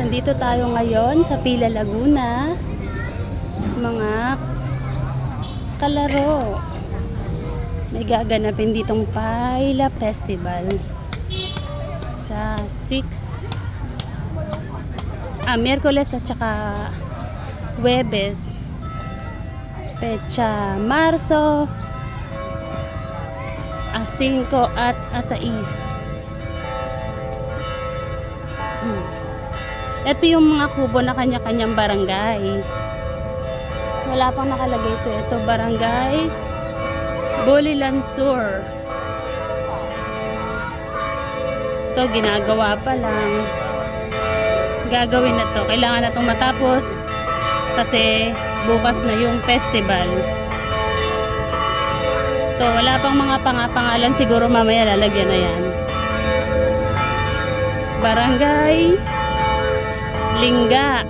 Nandito tayo ngayon sa Pila, Laguna. Mga kalaro. May gaganapin ditong Paila Festival sa Miyerkules at saka Huwebes. Pecha Marso 5 at 6. Ito yung mga kubo na kanya-kanyang barangay. Wala pang nakalagay ito. Ito barangay Bulilan Sur. Ito ginagawa pa lang. Gagawin na to. Kailangan na itong matapos kasi bukas na yung festival. Ito wala pang mga pangalan. Siguro mamaya lalagyan na yan. Barangay Lingga.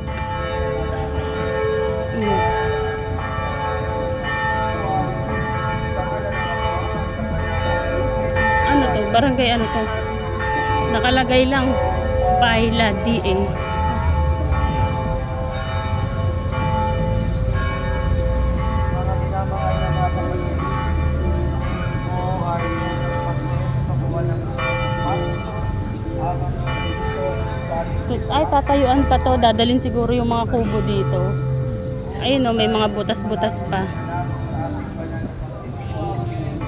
Ano to? Barangay ano to? Nakalagay lang Paila DA. Ay, tatayuan pa to. Dadalhin siguro yung mga kubo dito. Ayun o, may mga butas-butas pa.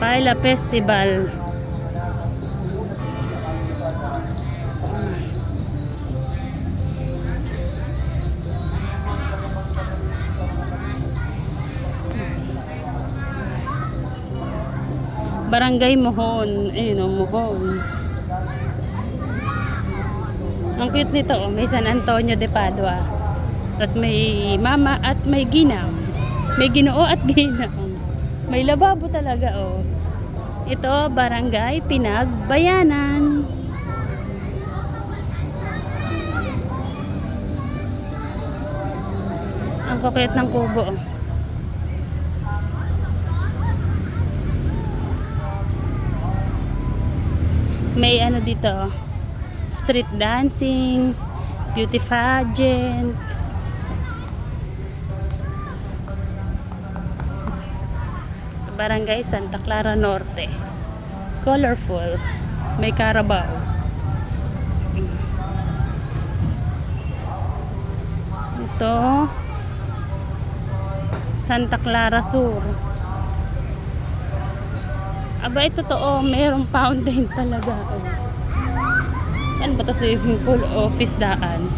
Paila Festival. Barangay Mohon. Ayun o, Mohon. Ang cute nito, oh. May San Antonio de Padua. Tapos may mama at may ginang. May ginoo at ginang. May lababo talaga, oh. Ito, Barangay Pinagbayanan. Ang kokit ng kubo, oh. May ano dito, oh. Street dancing, beauty pageant. Barangay Santa Clara Norte. Colorful. May Carabao. Ito Santa Clara Sur. Aba, ito to, oh, mayroong fountain talaga, oh. Ano ba ito? Swimming pool o pisdaan?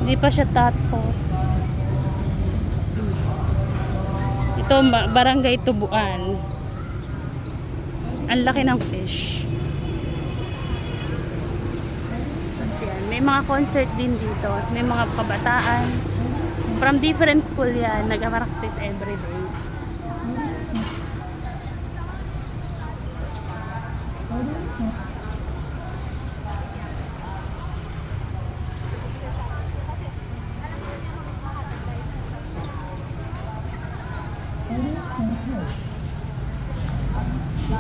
Hindi pa siya tapos. Ito, Barangay Tubuan. Ang laki ng fish. Tapos yan, may mga concert din dito. May mga kabataan. From different school yan. Nag-practice everyday.